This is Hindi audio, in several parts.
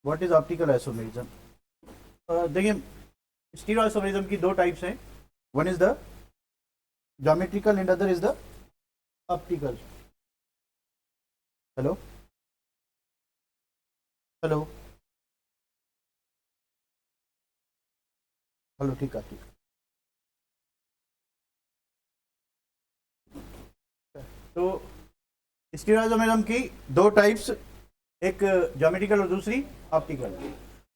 What is optical isomerism? देखिए, स्टीरियो आइसोमेरिज्म की दो टाइप्स हैं, one is the geometrical and other is the optical. Hello hello hello, ठीक है ठीक है। तो स्टीरियो आइसोमेरिज्म की दो टाइप्स, एक ज्योमेट्रिकल और दूसरी ऑप्टिकल।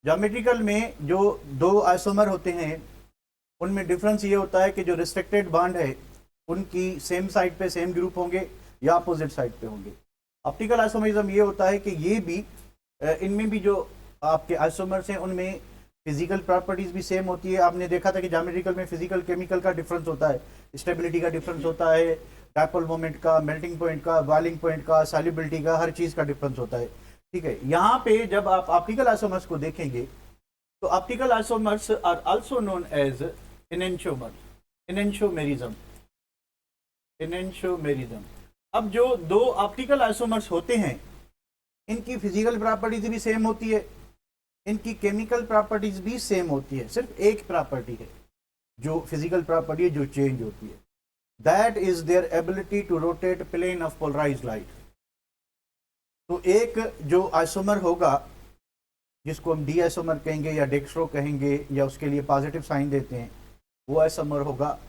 ज्योमेट्रिकल में जो दो आइसोमर होते हैं उनमें डिफरेंस ये होता है कि जो रिस्ट्रिक्टेड बॉन्ड है उनकी सेम साइड पे सेम ग्रुप होंगे या अपोजिट साइड पे होंगे। ऑप्टिकल आइसोमेरिज्म ये होता है कि ये भी इनमें भी जो आपके आइसोमर्स हैं उनमें फिजिकल प्रॉपर्टीज भी सेम होती है। आपने देखा था कि ज्योमेट्रिकल में फिजिकल केमिकल का डिफरेंस होता है, स्टेबिलिटी का डिफरेंस होता है, डायपोल मोमेंट का, मेल्टिंग पॉइंट का, बॉइलिंग पॉइंट का, सॉल्युबिलिटी का, हर चीज का डिफरेंस होता है। ठीक है, यहाँ पे जब आप ऑप्टिकल आइसोमर्स को देखेंगे तो optical isomers are also known as enantiomerism. Enantiomerism. अब जो दो ऑप्टिकल आइसोमर्स होते हैं इनकी फिजिकल प्रॉपर्टीज भी सेम होती है, इनकी केमिकल प्रॉपर्टीज भी सेम होती है, सिर्फ एक प्रॉपर्टी है जो फिजिकल प्रॉपर्टी है जो चेंज होती है, that is their ability to rotate plane of polarized light. तो एक जो आइसोमर होगा जिसको हम डी आइसोमर कहेंगे या डेक्स्ट्रो कहेंगे या उसके लिए पॉजिटिव साइन देते हैं, वो आइसोमर होगा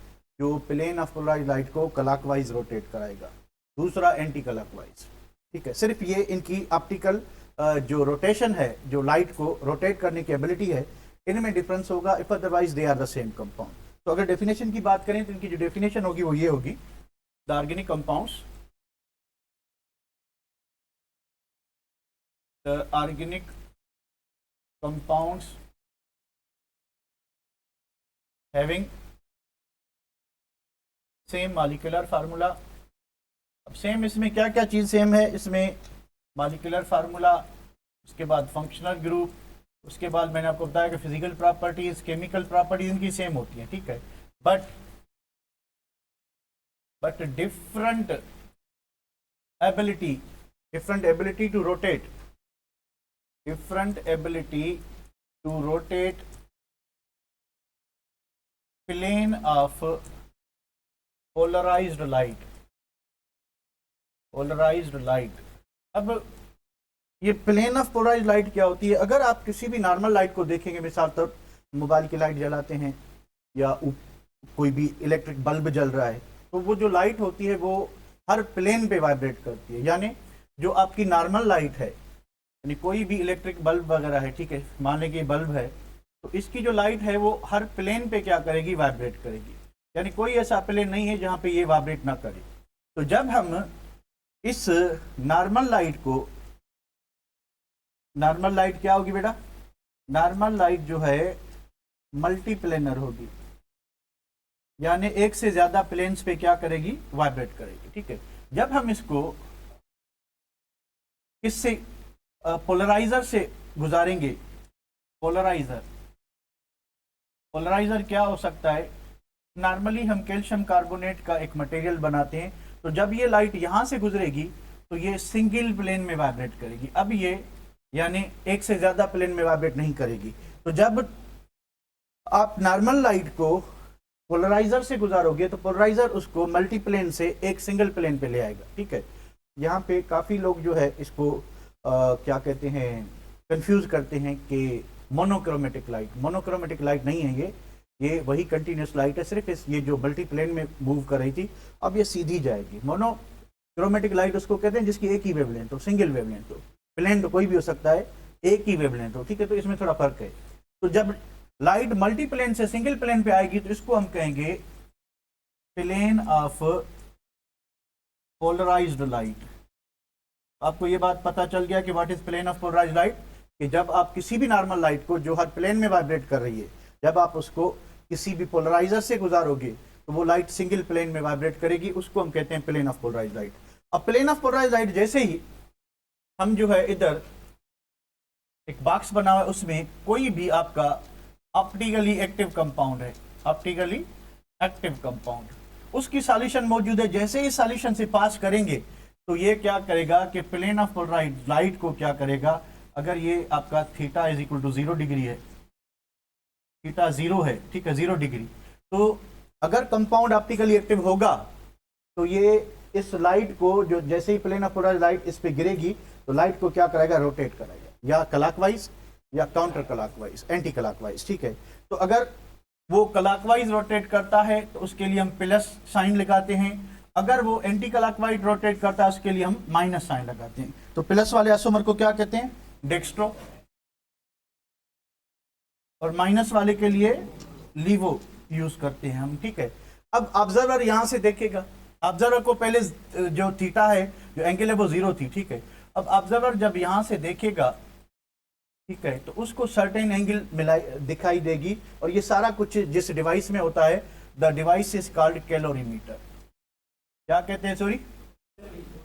जो प्लेन ऑफ पोलराइज्ड लाइट को क्लॉकवाइज रोटेट कराएगा, दूसरा एंटी क्लॉकवाइज। ठीक है, सिर्फ ये इनकी ऑप्टिकल जो रोटेशन है, जो लाइट को रोटेट करने की एबिलिटी है, इनमें डिफरेंस होगा, if otherwise they are the same compound. तो अगर डेफिनेशन की बात करें तो इनकी जो डेफिनेशन होगी वो ये होगी, the organic compounds, the organic compounds having same molecular formula। अब सेम इसमें क्या क्या चीज सेम है, इसमें मॉलिक्यूलर फार्मूला, उसके बाद फंक्शनल ग्रुप, उसके बाद मैंने आपको बताया कि फिजिकल प्रॉपर्टीज, केमिकल प्रॉपर्टीज इनकी सेम होती हैं। ठीक है, but different ability to rotate, different ability to rotate plane of polarized light। अब ये प्लेन ऑफ पोलराइज्ड लाइट क्या होती है? अगर आप किसी भी नॉर्मल लाइट को देखेंगे, मिसाल तौर मोबाइल की लाइट जलाते हैं या कोई भी इलेक्ट्रिक बल्ब जल रहा है, तो वो जो लाइट होती है वो हर प्लेन पे वाइब्रेट करती है। यानी जो आपकी नॉर्मल लाइट है, यानी कोई भी इलेक्ट्रिक बल्ब वगैरह है, ठीक है, मान लें कि बल्ब है, तो इसकी जो लाइट है वो हर प्लेन पे क्या करेगी? वाइब्रेट करेगी। यानी कोई ऐसा प्लेन नहीं है जहां पे ये वाइब्रेट ना करे। तो जब हम इस नॉर्मल लाइट क्या होगी बेटा? नॉर्मल लाइट जो है मल्टीप्लेनर होगी, यानी एक से ज्यादा प्लेन्स पे क्या करेगी? वाइब्रेट करेगी। ठीक है, जब हम इसको इससे पोलराइजर से गुजारेंगे, पोलराइजर क्या हो सकता है? नॉर्मली हम कैल्शियम कार्बोनेट का एक मटेरियल बनाते हैं, तो जब ये लाइट यहां से गुजरेगी तो ये सिंगल प्लेन में वाइब्रेट करेगी। अब ये यानी एक से ज्यादा प्लेन में वाइब्रेट नहीं करेगी। तो जब आप नॉर्मल लाइट को पोलराइजर से गुजारोगे तो पोलराइजर उसको मल्टी प्लेन से एक सिंगल प्लेन पे ले आएगा। ठीक है, यहाँ पे काफी लोग जो है इसको क्या कहते हैं, कंफ्यूज करते हैं कि मोनोक्रोमेटिक लाइट नहीं है, ये वही कंटिन्यूस लाइट है, सिर्फ ये जो मल्टी प्लेन में मूव कर रही थी अब ये सीधी जाएगी। मोनोक्रोमेटिक लाइट उसको कहते हैं जिसकी एक ही वेवलेंथ हो, सिंगल वेवलेंथ हो, प्लेन तो कोई भी हो सकता है, एक ही वेवलेंथ हो। ठीक है, तो इसमें थोड़ा फर्क है। तो जब लाइट मल्टी प्लेन से सिंगल प्लेन पे आएगी तो इसको हम कहेंगे प्लेन ऑफ पोलराइज्ड लाइट। आपको ये बात पता चल गया कि what is plane of polarized light, कि जब आप किसी भी नॉर्मल लाइट को जो हर प्लेन में वाइब्रेट कर रही है, जब आप उसको किसी भी पोलराइजर से गुजारोगे तो वो लाइट सिंगल प्लेन में वाइब्रेट करेगी, उसको हम कहते हैं प्लेन ऑफ पोलराइज्ड लाइट। अब प्लेन ऑफ पोलराइज्ड लाइट जैसे ही हम जो है इधर एक बॉक्स बना हुआ है, उसमें कोई भी आपका ऑप्टिकली एक्टिव कंपाउंड है, ऑप्टिकली एक्टिव कंपाउंड, उसकी सॉल्यूशन मौजूद है। जैसे ही सॉल्यूशन से पास करेंगे तो ये क्या करेगा कि प्लेन ऑफ पोलराइज्ड लाइट को क्या करेगा? अगर ये आपका theta is equal to 0 degree है, थीटा 0 है, ठीक है, 0 डिग्री, तो अगर कंपाउंड ऑप्टिकली एक्टिव होगा तो ये इस लाइट को, जो जैसे ही प्लेन ऑफ पोलराइज्ड लाइट इस पे गिरेगी तो लाइट को क्या कराएगा, रोटेट कराएगा, या क्लॉकवाइज या काउंटर क्लॉकवाइज, एंटी क्लॉकवाइज, ठीक है। तो अगर वो क्लॉकवाइज रोटेट करता है तो उसके लिए हम प्लस साइन लगाते हैं, अगर वो एंटी क्लॉकवाइज रोटेट करता है उसके लिए हम माइनस साइन लगाते हैं। तो प्लस वाले आइसोमर को क्या कहते हैं, डेक्स्ट्रो, और माइनस वाले के लिए लीवो यूज करते हैं हम, ठीक है। अब ऑब्जर्वर यहां से देखेगा, ऑब्जर्वर को पहले जो थीटा है, जो एंगल है वो 0 थी, ठीक है। अब ऑब्जर्वर जब यहां से देखेगा, ठीक है, तो उसको सर्टेन एंगल दिखाई देगी, और ये सारा कुछ जिस डिवाइस में होता है, the device is called calorimeter. क्या कहते हैं, सॉरी,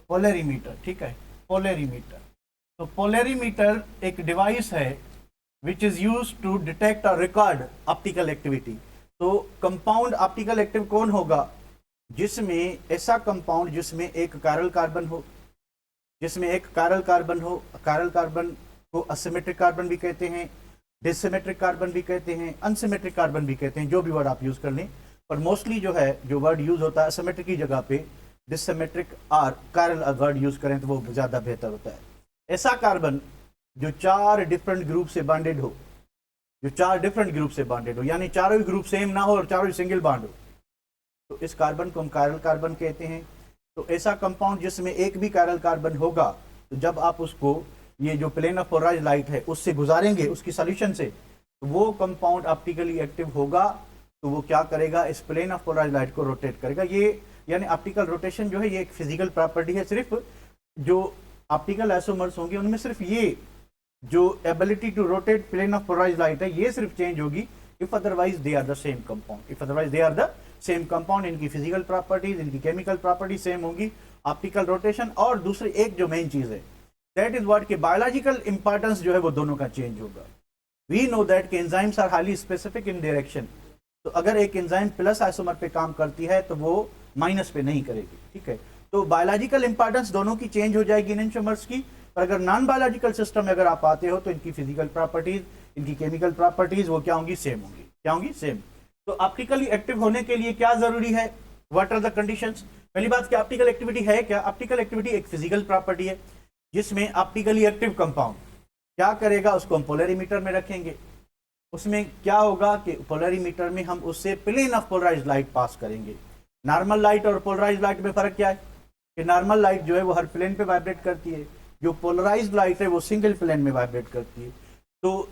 पोलरीमीटर, ठीक है, पोलरीमीटर। तो पोलरीमीटर एक डिवाइस है which is used to detect और रिकॉर्ड ऑप्टिकल एक्टिविटी। तो कंपाउंड ऑप्टिकल एक्टिव कौन होगा, जिसमें ऐसा कंपाउंड जिसमें एक कायरल कार्बन हो, जिसमें एक कायरल कार्बन हो, कायरल कार्बन को असिमेट्रिक कार्बन भी कहते हैं, डिसिमेट्रिक कार्बन भी कहते हैं, अनसिमेट्रिक कार्बन भी कहते हैं, जो भी वर्ड आप यूज कर लें, पर मोस्टली जो है, जो वर्ड यूज होता है असिमेट्रिक की जगह पे डिसिमेट्रिक और कायरल वर्ड यूज करें तो वो ज्यादा बेहतर होता है। ऐसा कार्बन जो 4 डिफरेंट ग्रुप से बॉन्डेड हो, जो 4 डिफरेंट ग्रुप से बॉन्डेड हो, यानी चारों ही ग्रुप सेम ना हो और चारों ही सिंगल बॉन्ड हो, तो इस कार्बन को हम कायरल कार्बन कहते हैं। तो ऐसा कंपाउंड जिसमें एक भी कायरल कार्बन होगा, तो जब आप उसको ये जो प्लेन ऑफ पोलराइज्ड लाइट है उससे गुजारेंगे, उसकी सॉल्यूशन से, तो वो कंपाउंड ऑप्टिकली एक्टिव होगा, तो वो क्या करेगा, इस प्लेन ऑफ पोलराइज्ड लाइट को रोटेट करेगा। ये यानी ऑप्टिकल रोटेशन जो है ये एक फिजिकल प्रॉपर्टी है, सिर्फ जो ऑप्टिकल आइसोमर्स होंगे उनमें सिर्फ ये जो ability to rotate plane of polarized light है ये सिर्फ चेंज होगी, if otherwise they are the same compound, if otherwise they are the same compound, इनकी फिजिकल प्रॉपर्टीज, इनकी केमिकल प्रॉपर्टीज सेम होंगी, ऑप्टिकल रोटेशन, और दूसरी एक जो मेन चीज है दैट इज व्हाट कि बायोलॉजिकल इंपॉर्टेंस जो है वो दोनों का चेंज होगा। वी नो दैट कि enzymes are highly specific in direction, तो अगर एक एंजाइम प्लस आइसोमर पे काम करती है तो वो माइनस पे नहीं करेगी, ठीक है। तो बायोलॉजिकल इंपॉर्टेंस दोनों की चेंज हो जाएगी इन एंजाइम्स की, पर अगर नॉन बायोलॉजिकल सिस्टम में अगर आप आते हो तो इनकी फिजिकल प्रॉपर्टीज, इनकी केमिकल प्रॉपर्टीज वो क्या होंगी, सेम होंगी, क्या होंगी, सेम। तो ऑप्टिकली एक्टिव होने के लिए क्या जरूरी है, व्हाट आर द कंडीशंस। पहली बात कि ऑप्टिकल एक्टिविटी है क्या, ऑप्टिकल एक्टिविटी एक फिजिकल प्रॉपर्टी है जिसमें ऑप्टिकली एक्टिव कंपाउंड क्या करेगा, उसको हम पोलरीमीटर में रखेंगे, उसमें क्या होगा कि पोलरीमीटर में हम उससे plane of polarized light pass करेंगे। नॉर्मल लाइट और पोलराइज्ड लाइट में फर्क क्या है कि नॉर्मल लाइट जो है वो हर प्लेन पे वाइब्रेट करती है, जो पोलराइज्ड लाइट है वो सिंगल प्लेन में वाइब्रेट करती है। तो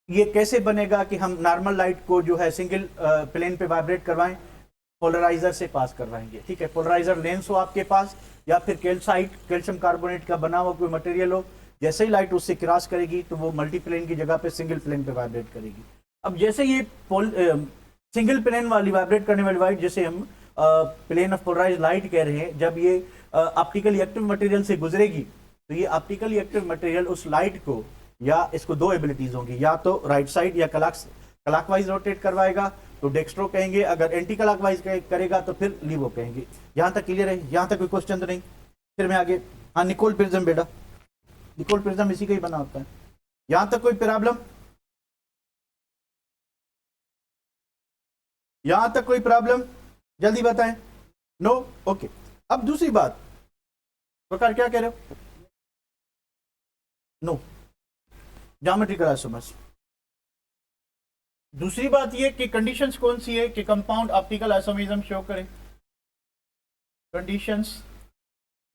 ये कैसे बनेगा कि हम नॉर्मल लाइट को जो है सिंगल प्लेन पे वाइब्रेट करवाएं, पोलराइजर से पास करवाएंगे, ठीक है। पोलराइजर लेंस हो आपके पास या फिर कैल्साइट, कैल्शियम कार्बोनेट का बना हुआ कोई मटेरियल हो, जैसे ही लाइट उससे क्रॉस करेगी तो वो मल्टी प्लेन की जगह पे सिंगल प्लेन पे वाइब्रेट करेगी। अब जैसे ये सिंगल प्लेन वाली वाइब्रेट करने वाली लाइट, जैसे हम प्लेन ऑफ पोलराइज्ड लाइट कह रहे हैं, जब ये ऑप्टिकली एक्टिव मटेरियल से गुजरेगी तो ये ऑप्टिकली एक्टिव मटेरियल उस लाइट को, या इसको दो एबिलिटीज होंगी, या तो राइट साइड या क्लॉकवाइज रोटेट करवाएगा तो डेक्स्ट्रो कहेंगे, अगर एंटी क्लॉकवाइज करेगा तो फिर लीवो कहेंगे। यहां तक क्लियर है, यहां तक कोई क्वेश्चन तो नहीं। फिर मैं आगे, हाँ निकोल प्रिज्म बेटा, निकोल प्रिज्म इसी का ही बना होता है। यहां तक कोई प्रॉब्लम, यहां तक कोई प्रॉब्लम, जल्दी बताएं। No, okay. अब दूसरी बात, प्रकार क्या कह रहे हो, नो ज्योमेट्रिकल आइसोमर्स। दूसरी बात ये कि कंडीशंस कौन सी है कि कंपाउंड ऑप्टिकल आइसोमरिज्म शो करे, conditions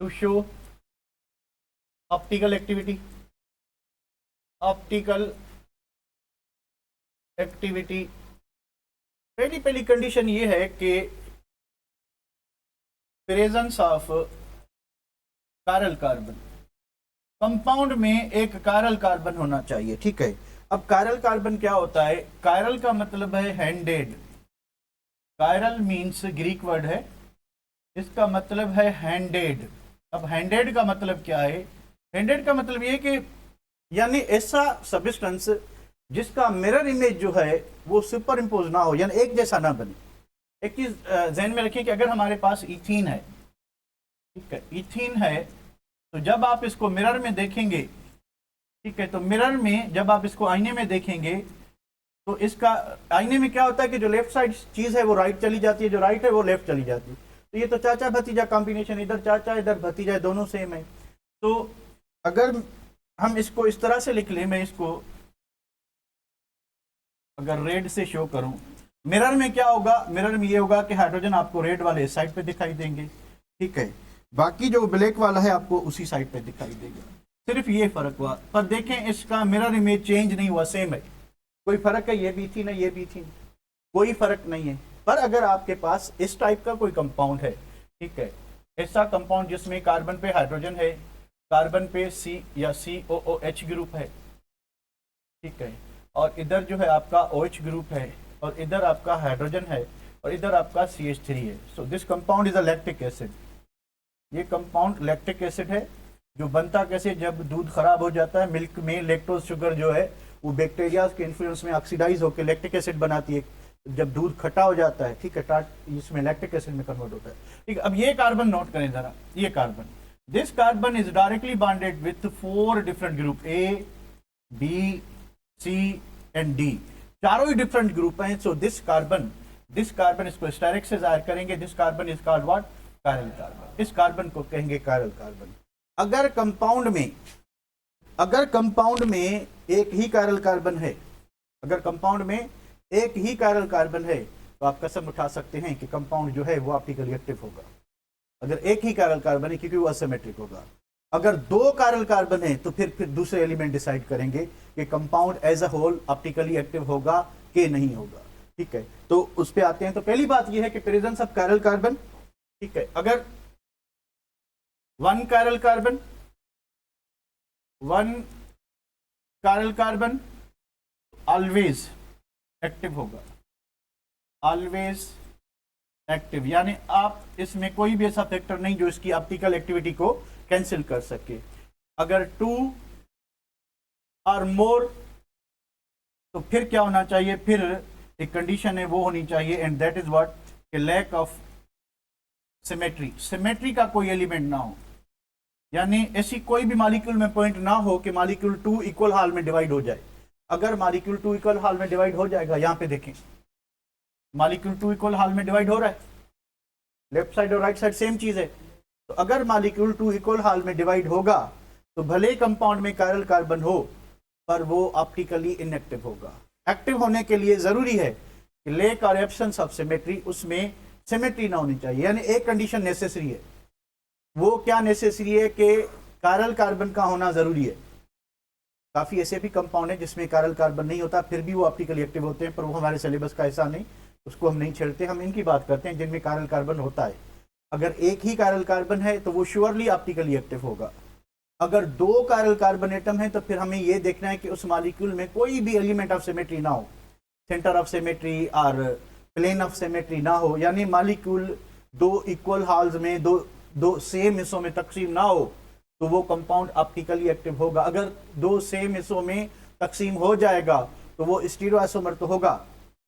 to show optical activity, optical activity. पहली कंडीशन ये है कि presence of chiral carbon, compound में एक कायरल कार्बन होना चाहिए, ठीक है। अब कायरल कार्बन क्या होता है, कायरल का मतलब है handed, chiral means Greek word है, इसका मतलब है हैंडेड। अब हैंडेड का मतलब क्या है, हैंडेड का मतलब ये कि यानी ऐसा सब्सटेंस जिसका मिरर इमेज जो है वो सुपर इम्पोज ना हो, यानी एक जैसा ना बने। एक चीज ध्यान में रखिए कि अगर हमारे पास इथीन है, ठीक है, इथीन है, तो जब आप इसको मिरर में देखेंगे, ठीक है। तो मिरर में जब आप इसको आईने में देखेंगे तो इसका आईने में क्या होता है कि जो लेफ्ट साइड चीज है वो राइट चली जाती है, जो राइट है वो लेफ्ट चली जाती है। तो ये तो चाचा भतीजा कॉम्बिनेशन, इधर चाचा इधर भतीजा दोनों सेम है। तो अगर हम इसको इस तरह से लिख लें, मैं इसको अगर रेड से शो करूं, मिरर में क्या होगा, मिरर में ये होगा कि हाइड्रोजन आपको रेड वाले इस साइड पे दिखाई देंगे, ठीक है, बाकी जो ब्लैक वाला है आपको उसी साइड पे दिखाई देगा। सिर्फ ये फर्क हुआ, पर देखें इसका मिरर इमेज चेंज नहीं हुआ, सेम है। कोई फर्क है, ये भी थी ना ये भी थी, कोई फर्क नहीं है। पर अगर आपके पास इस टाइप का कोई कंपाउंड है, ठीक है, ऐसा कंपाउंड जिसमें कार्बन पे हाइड्रोजन है, कार्बन पे सी या COOH ग्रुप है, ठीक है, और इधर जो है आपका OH ग्रुप है, और इधर आपका हाइड्रोजन है, और इधर आपका CH3 है। So this compound is a lactic acid. ये कंपाउंड लैक्टिक एसिड है, जो बनता कैसे, जब दूध खराब हो जाता है, मिल्क में लैक्टोज शुगर जो है वो बैक्टीरिया के इन्फ्लुएंस में ऑक्सीडाइज होकर लैक्टिक एसिड बनाती है। जब दूध खट्टा हो जाता है, ठीक है, इसमें लैक्टिक एसिड में कन्वर्ट होता है, ठीक है। अब ये कार्बन नोट करें जरा, ये carbon, this carbon is directly bonded with 4 different group, A, B, C and D, चारों ही डिफरेंट ग्रुप हैं। सो दिस कार्बन इसको स्टेरिक से जाहिर करेंगे, this carbon is called what, chiral carbon. इस कार्बन को कहेंगे कायरल कार्बन। अगर कंपाउंड में एक ही कायरल कार्बन है, अगर कंपाउंड में एक ही कायरल कार्बन है, तो आप कसम उठा सकते हैं कि कंपाउंड जो है वो ऑप्टिकली एक्टिव होगा। अगर एक ही कायरल कार्बन है, क्योंकि वो असिमेट्रिक होगा। अगर 2 कायरल कार्बन है तो फिर दूसरे एलिमेंट डिसाइड करेंगे कि compound as a whole optically active होगा कि नहीं होगा, ठीक है। तो उस पे आते हैं। तो पहली बात यह है कि प्रेजेंस ऑफ कायरल कार्बन, ठीक है, अगर 1 कायरल कार्बन ऑलवेज एक्टिव होगा, ऑलवेज एक्टिव, यानी आप इसमें कोई भी ऐसा फैक्टर नहीं जो इसकी ऑप्टिकल एक्टिविटी को कैंसिल कर सके। अगर 2 और मोर, तो फिर क्या होना चाहिए, फिर एक कंडीशन है वो होनी चाहिए, एंड दैट इज व्हाट, कि लैक ऑफ सिमेट्री का कोई एलिमेंट ना हो, यानी ऐसी कोई भी मॉलिक्यूल में पॉइंट ना हो कि मॉलिक्यूल 2 इक्वल हाल में डिवाइड हो जाए। अगर मॉलिक्यूल 2 इक्वल हाल में डिवाइड हो जाएगा, यहां पे देखें मॉलिक्यूल 2 इक्वल हाल में डिवाइड हो रहा है, लेफ्ट साइड और राइट साइड सेम चीज है। तो अगर मॉलिक्यूल 2 इक्वल हाल में डिवाइड होगा तो भले कंपाउंड में कायरल कार्बन हो, पर वो ऑप्टिकली इनएक्टिव होगा। एक्टिव होने के लिए जरूरी है कि लेक और एब्सेंस ऑफ सिमेट्री, उसमें सिमेट्री ना होनी चाहिए, यानी एक कंडीशन नेसेसरी है। वो क्या नेसेसरी है कि कायरल कार्बन का होना जरूरी है। काफी ऐसे भी कंपाउंड है जिसमें कायरल कार्बन नहीं होता, फिर भी वो ऑप्टिकली एक्टिव होते हैं, पर वो हमारे सिलेबस का ऐसा नहीं, उसको हम नहीं छेड़ते। हम इनकी बात करते हैं जिनमें कायरल कार्बन होता है। अगर एक ही कायरल कार्बन है तो वो श्योरली ऑप्टिकली एक्टिव होगा। अगर 2 कायरल कार्बन एटम है तो फिर हमें ये देखना है कि उस मॉलिक्यूल में कोई भी एलिमेंट ऑफ सिमेट्री ना हो, सेंटर ऑफ सिमेट्री और प्लेन ऑफ सिमेट्री ना हो, यानी मॉलिक्यूल 2 इक्वल हाल्स में दो सेम हिस्सों में तकसीम ना हो, तो वो कंपाउंड ऑप्टिकली एक्टिव होगा। अगर 2 सेम हिस्सों में तकसीम हो जाएगा तो वो स्टीरियोआइसोमर तो होगा,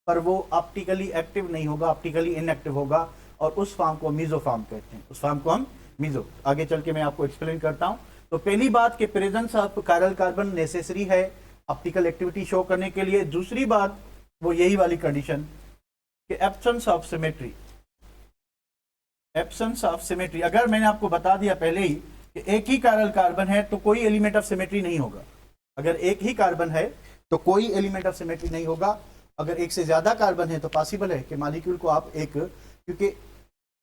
पर वो ऑप्टिकली एक्टिव नहीं होगा, ऑप्टिकली इनएक्टिव होगा, और उस फॉर्म को मीजो फॉर्म कहते हैं। उस फॉर्म को हम मीजो, आगे चल के मैं आपको एक्सप्लेन करता हूं। तो पहली बात कि presence of chiral carbon necessary है ऑप्टिकल एक्टिविटी शो करने के लिए। दूसरी बात वो यही वाली कंडीशन कि absence of symmetry, absence of symmetry. अगर मैंने आपको बता दिया पहले ही कि एक ही कायरल कार्बन है तो कोई एलिमेंट ऑफ सिमेट्री नहीं होगा। अगर एक ही कार्बन है तो कोई एलिमेंट ऑफ सिमेट्री नहीं होगा। अगर एक से ज्यादा कार्बन है तो पॉसिबल है कि मॉलिक्यूल को आप क्योंकि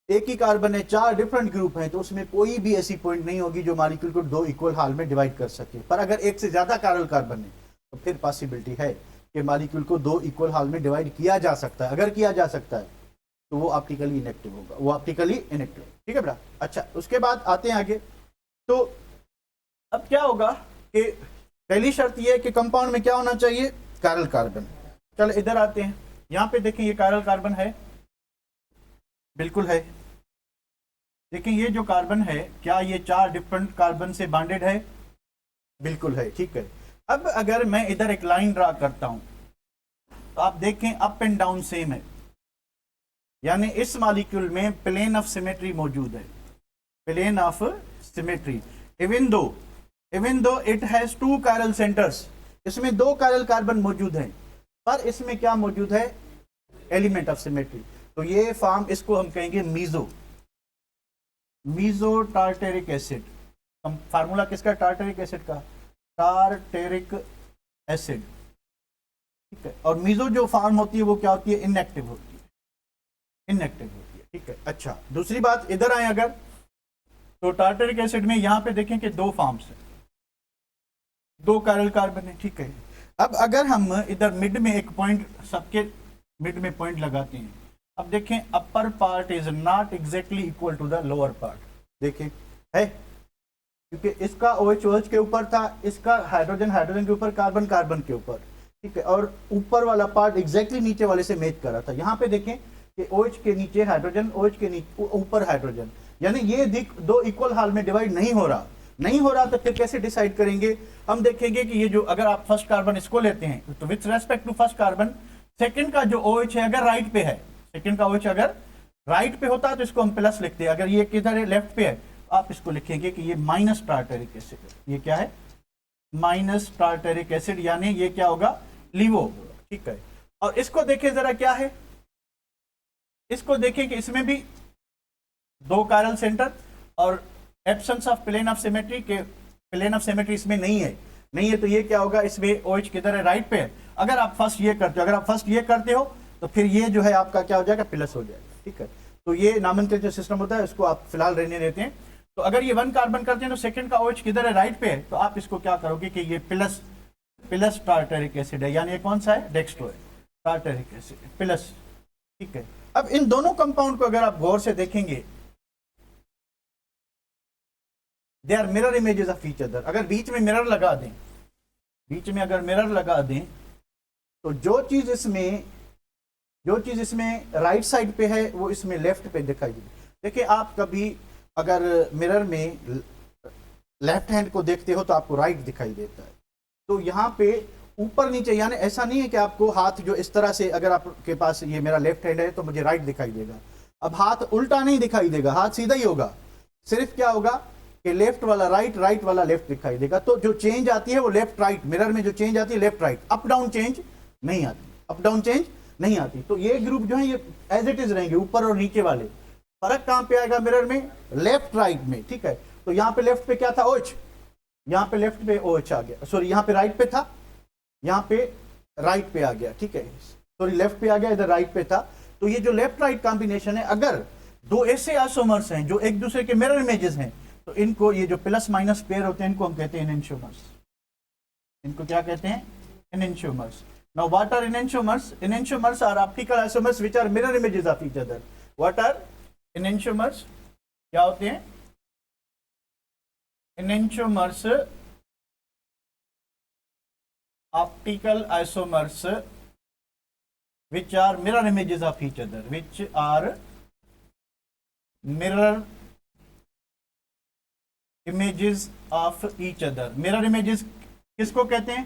एक ही कार्बन है, 4 डिफरेंट ग्रुप हैं, तो उसमें कोई भी ऐसी पॉइंट नहीं होगी जो मॉलिक्यूल को 2 इक्वल हाल में डिवाइड कर सके। पर अगर एक से ज्यादा कायरल कार्बन है तो फिर पॉसिबिलिटी है कि मॉलिक्यूल को 2 इक्वल हाल में डिवाइड किया जा सकता है। अगर किया जा सकता है तो वो ऑप्टिकली इनएक्टिव होगा, वो ऑप्टिकली इनएक्टिव, ठीक है बेटा। अच्छा, उसके बाद आते हैं आगे। तो अब क्या होगा कि पहली शर्त यह है कि कंपाउंड में क्या होना चाहिए, कायरल कार्बन। चलो इधर आते हैं, यहां पे देखें ये कायरल कार्बन है, बिल्कुल है। देखें ये जो कार्बन है, क्या ये 4 डिफरेंट कार्बन से बॉन्डेड है, बिल्कुल है, ठीक है। अब अगर मैं इधर एक लाइन ड्रा करता हूं तो आप देखें अप एंड डाउन सेम है, यानी इस मॉलिक्यूल में प्लेन ऑफ सिमेट्री मौजूद है, plane of symmetry. Even though even though it has 2 chiral centres, इसमें 2 कायरल कार्बन मौजूद हैं, पर इसमें क्या मौजूद है, एलिमेंट ऑफ सिमेट्री। तो ये फॉर्म, इसको हम कहेंगे मीजो टार्टेरिक एसिड। फार्मूला किसका, टार्टेरिक एसिड का, टार्टेरिक एसिड, ठीक है। और मीजो जो फॉर्म होती है वो क्या होती है, इनएक्टिव होती है, इनएक्टिव होती है, ठीक है। अच्छा, दूसरी बात, इधर आए अगर, तो टार्टेरिक एसिड में यहां पे देखें कि 2 फॉर्म्स हैं, 2 कायरल कार्बन है, ठीक है। अब अगर हम इधर मिड में एक पॉइंट, सबके मिड में पॉइंट लगाते हैं, अब देखें upper part is not exactly equal to the lower part, देखें है, क्योंकि इसका OH OH के ऊपर था, इसका हाइड्रोजन हाइड्रोजन के ऊपर, कार्बन कार्बन के ऊपर, ठीक है। और ऊपर वाला पार्ट एग्जैक्टली नीचे वाले से मैच कर रहा था। यहाँ पे देखें कि OH के नीचे हाइड्रोजन, OH के नीचे ऊपर हाइड्रोजन, यानी ये दो इक्वल हाल में डिवाइड नहीं हो रहा, तो फिर कैसे डिसाइड करेंगे, हम देखेंगे कि ये जो, अगर आप फर्स्ट कार्बन इसको लेते हैं तो with respect to first carbon, second का जो OH है अगर राइट पे है, सेकंड का OH अगर राइट पे होता है तो इसको हम प्लस लिखते हैं, अगर ये किधर है, लेफ्ट पे है, आप इसको लिखेंगे कि ये माइनस टार्टेरिक एसिड है, ये क्या है, माइनस टार्टेरिक एसिड, यानी ये क्या होगा, लिवो, ठीक है। और इसको देखें जरा क्या है, इसको देखें कि इसमें भी 2 कायरल सेंटर और absence of plane of symmetry, के प्लेन ऑफ सिमेट्री इसमें नहीं है, तो ये क्या होगा, इसमें OH किधर है, राइट पे है। अगर आप फर्स्ट ये करते हो तो फिर ये जो है आपका क्या हो जाएगा, प्लस हो जाएगा, ठीक है। तो ये नॉमेनक्लेचर सिस्टम होता है, इसको आप फिलहाल रहने देते हैं। तो अगर ये 1 कार्बन करते हैं तो सेकंड का OH किधर है, राइट पे है, तो आप इसको क्या करोगे कि ये प्लस टार्टेरिक एसिड है, यानी ये कौन सा है, डेक्स्ट्रो है, टार्टेरिक एसिड प्लस, ठीक है। अब इन दोनों कंपाउंड को अगर आप गौर से देखेंगे, they are mirror images of each other. अगर बीच में मिरर लगा दें, अगर मिरर लगा दें, तो जो चीज इसमें राइट साइड पे है वो इसमें लेफ्ट पे दिखाई दे। देखिए, आप कभी अगर मिरर में लेफ्ट हैंड को देखते हो तो आपको राइट दिखाई देता है। तो यहाँ पे ऊपर नीचे, यानी ऐसा नहीं है कि आपको हाथ जो इस तरह से, अगर आपके पास ये मेरा लेफ्ट हैंड है तो मुझे राइट दिखाई देगा। अब हाथ उल्टा नहीं दिखाई देगा, हाथ सीधा ही होगा, सिर्फ क्या होगा कि लेफ्ट वाला राइट, राइट वाला लेफ्ट दिखाई देगा। तो जो चेंज आती है वो लेफ्ट राइट, मिरर में जो चेंज आती है left right, up down change नहीं आती, तो ये ग्रुप जो है ये एज इट इज रहेंगे, ऊपर और नीचे वाले। फर्क कहां पे आएगा मिरर में, लेफ्ट राइट में, ठीक है। तो यहाँ पे लेफ्ट पे क्या था, OH, यहाँ पे लेफ्ट पे OH आ गया, सॉरी यहाँ पे राइट पे था, यहाँ पे राइट पे आ गया, ठीक है, सॉरी लेफ्ट पे आ गया, इधर राइट पे था। तो ये जो लेफ्ट राइट कॉम्बिनेशन है, अगर 2 ऐसे आइसोमर्स हैं जो एक दूसरे के मिरर इमेजेस हैं, तो इनको, ये जो प्लस माइनस पेयर होते हैं, इनको हम कहते हैं एनेंटियोमर्स। इनको क्या कहते हैं, enantiomers. Now what are enantiomers? Enantiomers are optical isomers which are mirror images of each other. What are enantiomers? क्या होते हैं enantiomers? Optical isomers which are mirror images of each other, which are mirror images of each other। mirror images किसको कहते हैं?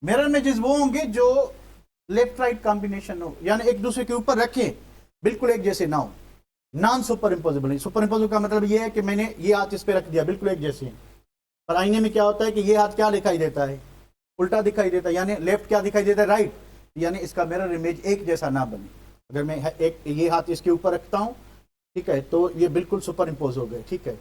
mirror images वो होंगे जो लेफ्ट राइट कॉम्बिनेशन हो, यानी एक दूसरे के ऊपर रखे, बिल्कुल एक जैसे ना हो, non super imposable. Super imposable का मतलब ये है कि मैंने ये हाथ इस पे रख दिया, बिल्कुल एक जैसे हैं। पर आईने में क्या होता है कि ये हाथ क्या दिखाई देता है, उल्टा दिखाई देता है, यानी लेफ्ट क्या दिखाई देता है, राइट, यानी इसका मिरर इमेज एक जैसा ना बने। अगर मैं एक ये हाथ इसके ऊपर रखता हूं, ठीक है, तो ये बिल्कुल सुपर इम्पोज हो गए, ठीक है।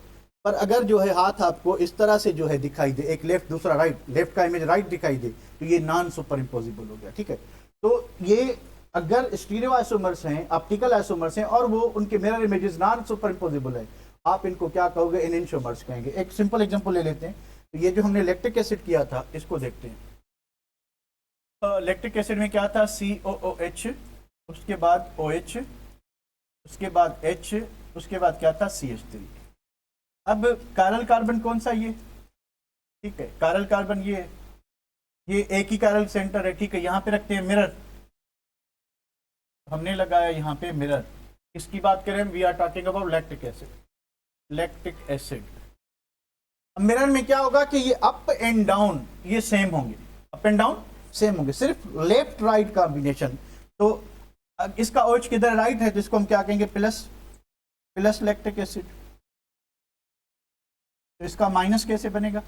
पर अगर जो है हाथ आपको इस तरह से जो है दिखाई दे, एक लेफ्ट दूसरा राइट, लेफ्ट का इमेज राइट दिखाई दे, तो ये नॉन सुपर इम्पोजिबल हो गया, ठीक है। तो ये अगर स्टीरियो आइसोमर्स हैं, ऑप्टिकल आइसोमर्स हैं, और वो उनके mirror images non super imposable है, आप इनको क्या कहोगे, एनेंटियोमर्स कहेंगे। एक सिंपल एग्जांपल ले लेते हैं। तो ये जो हमने लैक्टिक एसिड किया था, इसको देखते हैं। लैक्टिक एसिड में क्या था, COOH, उसके बाद OH, उसके बाद H, उसके बाद क्या था, CH3। अब कायरल कार्बन कौन सा, ये, ठीक है, कायरल कार्बन ये एक ही कायरल सेंटर है, ठीक है। यहाँ पे रखते हैं मिरर, हमने लगाया यहाँ पे मिरर। इसकी बात करें, we are talking about lactic acid. अब मिरर में क्या होगा कि ये अप एंड डाउन ये सेम होंगे, अप एंड डाउन सेम होंगे, सिर्फ लेफ्ट राइट कॉम्बिनेशन। तो इसका OH किधर राइट है, तो इसको हम क्या कहेंगे, प्लस लैक्टिक एसिड, तो इसका माइनस कैसे बनेगा?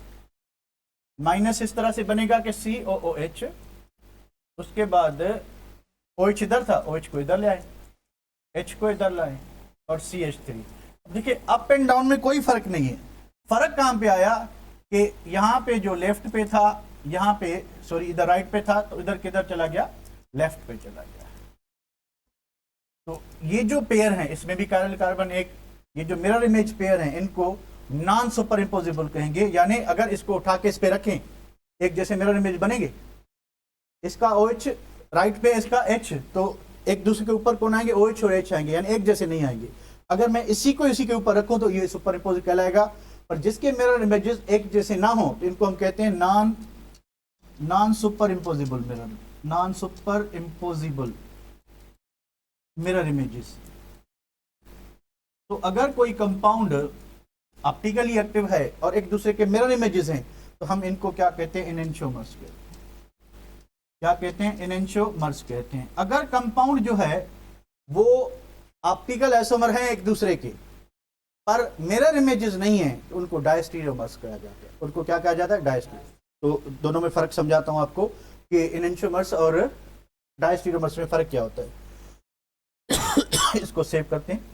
माइनस इस तरह से बनेगा कि COOH, उसके बाद OH इधर था, OH को इधर ले आए, H को इधर लाए और CH3। देखिए अप एंड डाउन में कोई फर्क नहीं है। फर्क कहां पे आया कि यहां पे जो लेफ्ट पे था, यहां पे सॉरी इधर राइट पे था, तो इधर किधर चला गया? लेफ्ट पे चला गया। तो ये जो पेयर है इसमें भी कायरल कार्बन एक, ये जो मिरर इमेज पेयर है इनको नॉन सुपर इम्पोजिबल कहेंगे। यानी अगर इसको उठा के इस पे रखें, एक जैसे मिरर इमेज बनेंगे, इसका OH राइट पे, इसका H, तो एक दूसरे के ऊपर कौन आएंगे? OH और H आएंगे, यानी एक जैसे नहीं आएंगे। अगर मैं इसी को इसी के ऊपर रखूं तो ये सुपर इम्पोज कहलाएगा। और जिसके मिरर इमेजेस एक जैसे ना हो तो इनको हम कहते हैं non super imposable mirror, non super imposable mirror images. तो अगर कोई कंपाउंड ऑप्टिकली एक्टिव है और एक दूसरे के मिरर इमेजेस हैं तो हम इनको क्या कहते हैं? एनेंटियोमर्स कहते हैं। क्या कहते हैं? एनेंटियोमर्स कहते हैं। अगर कंपाउंड जो है वो ऑप्टिकल आइसोमर है एक दूसरे के पर मिरर इमेजेस नहीं है तो उनको डायस्टीरियोमर्स कहा जाता है। उनको क्या कहा जाता है? डायस्टीरियो। तो दोनों में फर्क समझाता हूं आपको कि एनेंटियोमर्स और डायस्टीरियोमर्स में फर्क क्या होता है। इसको सेव करते हैं।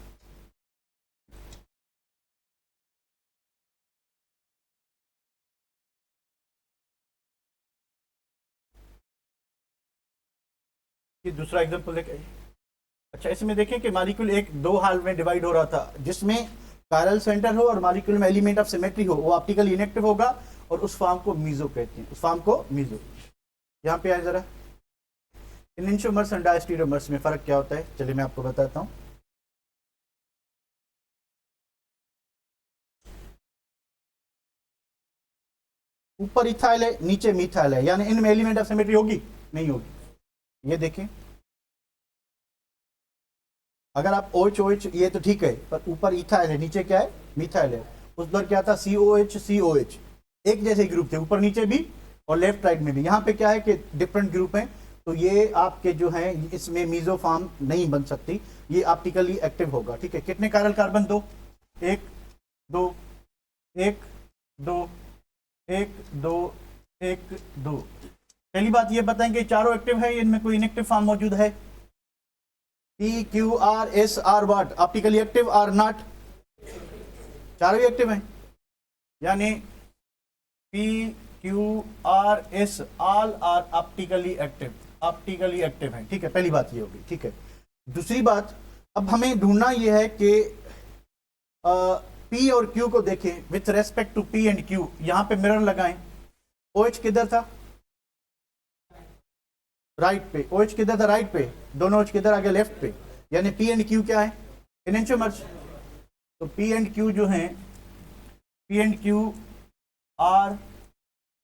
ये दूसरा एग्जांपल देखें। अच्छा, इसमें देखें कि मॉलिक्यूल एक दो हाल में डिवाइड हो रहा था, जिसमें कायरल सेंटर हो और मॉलिक्यूल में एलिमेंट ऑफ सिमेट्री हो, वो ऑप्टिकल इनएक्टिव होगा और उस फॉर्म को मीजो कहते हैं। उस फॉर्म को मीजो। यहां पे आए जरा, एनेंटियोमर्स और डायस्टीरियोमर्स में फर्क क्या होता है? चलिए मैं आपको बताता हूं। ऊपर इथाइल है, नीचे मिथाइल है, यानी इनमें एलिमेंट ऑफ सिमेट्री होगी? नहीं होगी। ये देखें, अगर आप OH ये तो ठीक है, पर ऊपर इथाइल है, नीचे क्या है? मिथाइल है। उस दर क्या था? COH एक जैसे ग्रुप थे, ऊपर नीचे भी और लेफ्ट राइट में भी। यहाँ पे क्या है कि डिफरेंट ग्रुप हैं, तो ये आपके जो है इसमें मीजो फॉर्म नहीं बन सकती, ये ऑप्टिकली एक्टिव होगा। ठीक है, कितने कायरल कार्बन? दो, एक दो, एक दो, एक दो, एक दो। पहली बात ये बताएंगे चारों एक्टिव है, इनमें कोई इनएक्टिव फॉर्म मौजूद है? PQRS what? ऑप्टिकली एक्टिव और नॉट? चारों ही एक्टिव हैं, यानी PQRS all are optically active, optically active हैं। ठीक है, पहली बात ये होगी। ठीक है, दूसरी बात अब हमें ढूंढना ये है कि P और Q को देखें with respect to P and Q। यहां पे मिरर लगाएं। OH किधर था? राइट पे। OH किधर था? राइट पे। दोनों OH किधर आ गए? लेफ्ट पे। यानी P एंड Q क्या है? एनेंटियोमर्स। तो P एंड Q जो हैं, P and Q are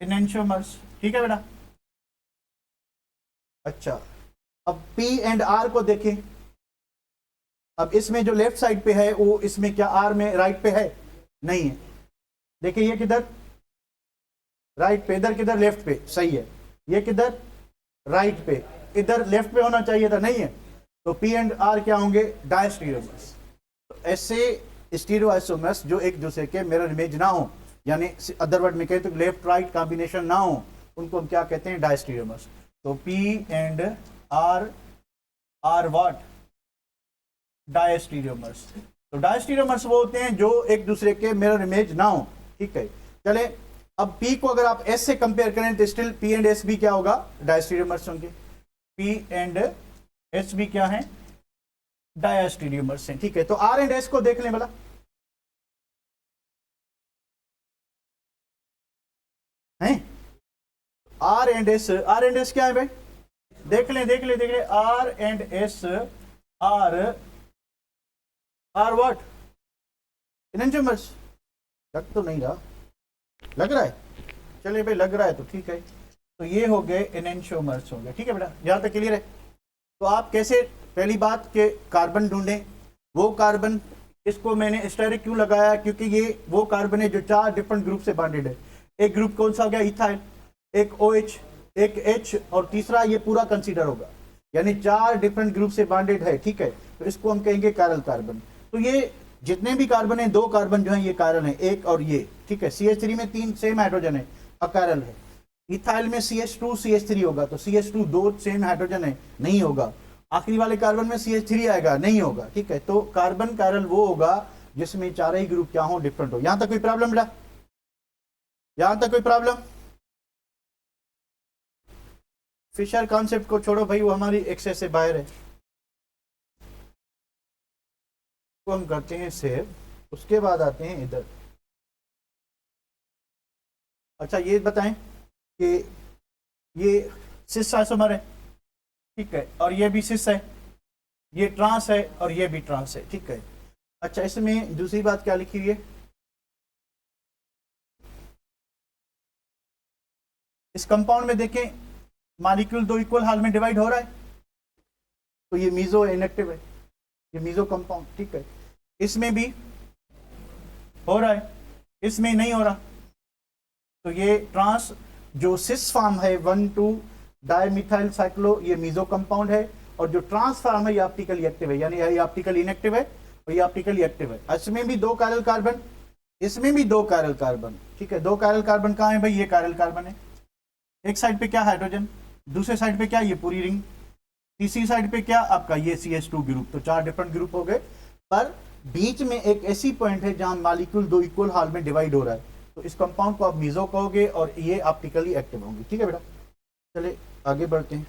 enantiomers. ठीक है बेटा? अच्छा, अब P एंड R को देखें। अब इसमें जो लेफ्ट साइड पे है वो इसमें क्या R में राइट पे है? नहीं है। देखिए ये किधर? राइट पे। इधर किधर? लेफ्ट पे। सही है। ये किधर? राइट पे। इधर लेफ्ट पे होना चाहिए था, नहीं है। तो P एंड R क्या होंगे? डायस्टीरियोमर्स। तो ऐसे स्टीरियोआइसोमर्स जो एक दूसरे के मिरर इमेज ना हो, यानी अदर वर्ड में कहें तो लेफ्ट राइट कॉम्बिनेशन ना हो, उनको हम क्या कहते हैं? डायस्टीरियोमर्स। तो P and R are what? Diastereomers. तो डायस्टीरियोमर्स वो होते हैं जो एक दूसरे के मिरर इमेज ना हो। ठीक है, चले अब P को अगर आप S से कंपेयर करें तो स्टिल P एंड S भी क्या होगा? डायस्टीरियोमर्स होंगे। P एंड S भी क्या है? डायस्टीरियोमर्स हैं। ठीक है, तो R एंड S को देख लें भला। हैं R and S, R and S क्या है भाई? देख लें देख लें देख लें। R and S are what? Enantiomers. लग तो नहीं रहा, लग रहा है? चलिए भाई लग रहा है तो ठीक है। तो ये हो गए एनेंटियोमर्स हो गए। ठीक है बेटा, यहां तक क्लियर है? तो आप कैसे, पहली बात के कार्बन ढूंढें, वो कार्बन, इसको मैंने स्टेरिक क्यों लगाया? क्योंकि ये वो कार्बन है जो चार डिफरेंट ग्रुप से बॉन्डेड है। एक ग्रुप कौन सा हो गया? इथाइल, एक OH, एक H और तीसरा ये पूरा कंसीडर होगा, यानी चार डिफरेंट ग्रुप से बॉन्डेड है। ठीक है, तो इसको हम कहेंगे कायरल कार्बन। तो ये जितने भी कार्बन है, 2 कार्बन जो है ये कायरल है, एक और ये, ठीक है। CH3 में 3 सेम हाइड्रोजन है, अकायरल है। इथाइल में CH2 CH3 होगा, तो CH2 2 सेम हाइड्रोजन है, नहीं होगा। आखिरी वाले कार्बन में CH3 आएगा, नहीं होगा, ठीक है। तो कार्बन कायरल वो होगा जिसमें चारों ही ग्रुप क्या हो, डिफरेंट हो। यहां तक कोई प्रॉब्लम बेटा? यहां तक कोई प्रॉब्लम? फिशर कॉन्सेप्ट को छोड़ो भाई, वो हमारी एक्सेस से बाहर है, तो हम करते हैं सेव। उसके बाद आते हैं इधर। अच्छा ये बताएं कि ये सिस आइसोमर है, ठीक है, और ये भी सिस है, ये ट्रांस है और ये भी ट्रांस है, ठीक है। अच्छा इसमें दूसरी बात क्या लिखी हुई है, इस कंपाउंड में देखें मॉलिक्यूल 2 इक्वल हाल में डिवाइड हो रहा है, तो ये मीजो इनएक्टिव है, ये मीजो कंपाउंड, ठीक है। इसमें भी हो रहा है, इसमें नहीं हो रहा, तो ये ट्रांस जो सिस फॉर्म है 1,2 डाइमिथाइल साइक्लो, ये मीजो कंपाउंड है, और जो ट्रांस फॉर्म है ये ऑप्टिकली एक्टिव है, यानी ये ऑप्टिकली इनएक्टिव है और ये ऑप्टिकली एक्टिव है। इसमें भी 2 कायरल कार्बन, इसमें भी 2 कायरल कार्बन, ठीक है। 2 कायरल कार्बन कहाँ है भाई, ये कायरल कार्बन है। एक साइड पे क्या हाइड्रोजन, दूसरे साइड पे क्या, ये पूरी रिंग, तीसरी साइड पे क्या आपका ये CH2 ग्रुप, तो 4 डिफरेंट ग्रुप हो गए। पर बीच में एक ऐसी पॉइंट है जहां मॉलिक्यूल 2 इक्वल हाल में डिवाइड हो रहा है, तो इस कंपाउंड को आप मीजो कहोगे और ये ऑप्टिकली एक्टिव होंगे, ठीक है बेटा। चले आगे बढ़ते हैं।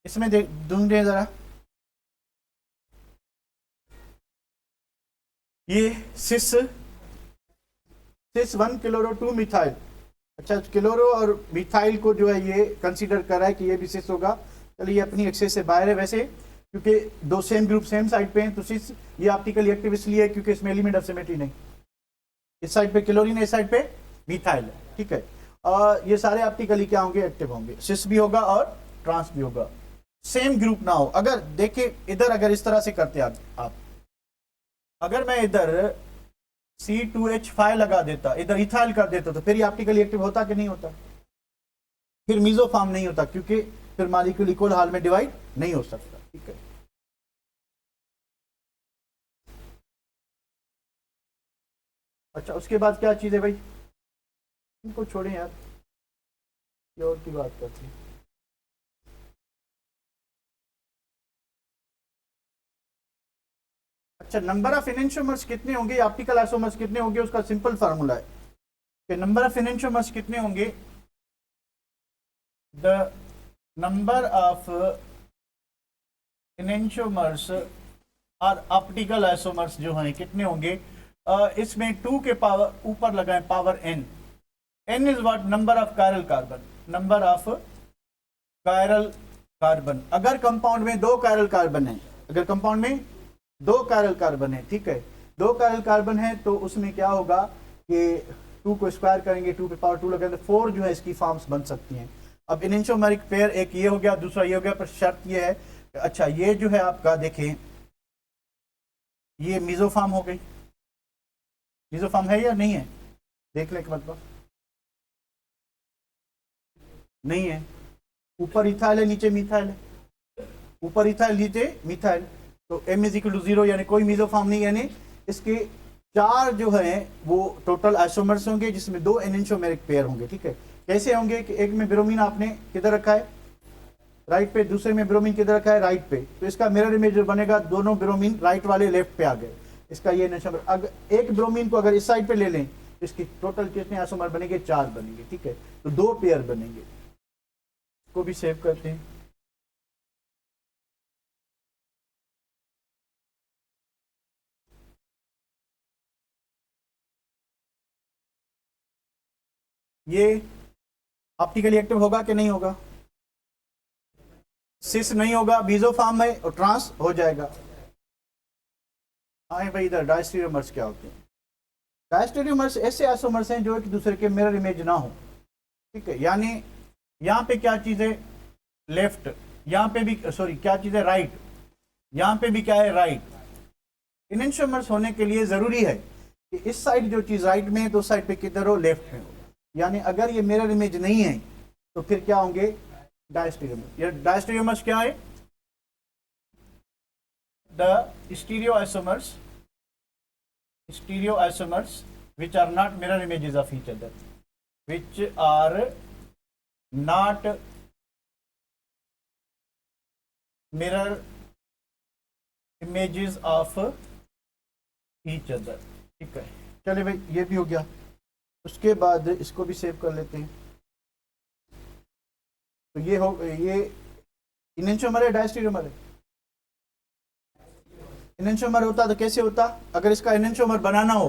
इसमें देख ढूंढे जरा, ये सिस 1 क्लोरो 2 मिथाइल, अच्छा क्लोरो और मिथाइल को जो है ये कंसीडर कर रहा है कि ये भी सिस होगा। चलिए ये अपनी एक्सेस से बाहर है वैसे, क्योंकि 2 सेम ग्रुप सेम साइड पे हैं, तो सिस ये ऑप्टिकली एक्टिव इसलिए है क्योंकि इसमें एलिमेंट ऑफ सिमेट्री नहीं, इस साइड पे क्लोरीन है, इस साइड पे मिथाइल है, ठीक है। और ये सारे ऑप्टिकली क्या होंगे, एक्टिव होंगे, सिस भी होगा और ट्रांस भी होगा। सेम ग्रुप ना हो, अगर देखिए इधर अगर इस तरह से करते आप अगर मैं इधर C2H5 लगा देता, इधर इथाइल कर देता, तो फिर ये ऑप्टिकली एक्टिव होता कि नहीं होता, फिर मीजो फॉर्म नहीं होता, क्योंकि फिर मॉलिक्यूल इक्वल हाल में डिवाइड नहीं हो सकता, ठीक है। अच्छा उसके बाद क्या चीज है भाई, इनको छोड़ें यार, ये और की बात करते हैं। अच्छा नंबर ऑफ एनेंटियोमर्स कितने होंगे, ऑप्टिकल आइसोमर्स कितने होंगे, उसका सिंपल फार्मूला है कि नंबर ऑफ एनेंटियोमर्स कितने होंगे, द नंबर ऑफ एनेंटियोमर्स और ऑप्टिकल आइसोमर्स जो हैं कितने होंगे, इसमें 2 के पावर ऊपर लगाएं power n, n is what, number of chiral carbon, number of chiral carbon. अगर कंपाउंड में 2 कायरल कार्बन है, अगर कंपाउंड में 2 कायरल कार्बन है, ठीक है, 2 कायरल कार्बन है, तो उसमें क्या होगा कि 2 को स्क्वायर करेंगे, 2 पे पावर 2 लगाएंगे, 4 जो है इसकी फॉर्म्स बन सकती हैं। अब एनेंटियोमरिक पेयर एक ये हो गया, दूसरा ये हो गया, पर शर्त ये है, अच्छा ये जो है आपका देखें, ये मीजो फॉर्म हो गई, मीजो फॉर्म है या नहीं है, देख ले मतलब नहीं है, ऊपर इथाइल है नीचे मिथाइल है, ऊपर इथाइल नीचे मिथाइल, तो M इज इक्वल टू 0, यानी कोई मीजो फॉर्म नहीं, यानी इसके 4 जो है वो टोटल आइसोमर्स होंगे, जिसमें 2 एनेंटियोमेरिक पेयर होंगे, ठीक है। कैसे होंगे कि एक में ब्रोमीन आपने किधर रखा है, राइट पे, दूसरे में ब्रोमीन किधर रखा है, राइट पे, तो इसका मिरर इमेज जो बनेगा, दोनों ब्रोमीन राइट वाले लेफ्ट पे आ गए, इसका ये एनेंटियोमर। अगर एक ब्रोमीन को अगर इस साइड पे ले लें, तो इसकी टोटल कितने आइसोमर बनेंगे, 4 बनेंगे, ठीक है, तो 2 पेयर बनेंगे। को भी सेव करते हैं। ये ऑप्टिकली एक्टिव होगा कि नहीं होगा, सिस नहीं होगा, बीजो फॉर्म है और ट्रांस हो जाएगा। आए भाई इधर डायस्टेरियोमर्स क्या होते हैं, डायस्टेरियोमर्स ऐसे आइसोमर्स हैं जो एक दूसरे के मिरर इमेज ना हो, ठीक है, यानी यहाँ पे क्या चीज है, लेफ्ट, यहाँ पे भी सॉरी क्या चीज है, राइट, यहाँ पे भी क्या है, राइट। एनेंटियोमर्स होने के लिए जरूरी है कि इस साइड जो चीज राइट में है, तो साइड पे किधर हो, लेफ्ट में हो। यानी अगर ये मिरर इमेज नहीं है तो फिर क्या होंगे, डायस्टेरियोमर्स। ये डायस्टेरियोमर्स क्या है, the stereoisomers which are not mirror images of each other, which are not mirror images of each other। ठीक है, चले भाई ये भी हो गया। उसके बाद इसको भी सेव कर लेते हैं। तो ये हो, ये इनेंशियोमर है डायस्टेरियोमर है? इनेंशियोमर होता तो कैसे होता, अगर इसका इनेंशियोमर बनाना हो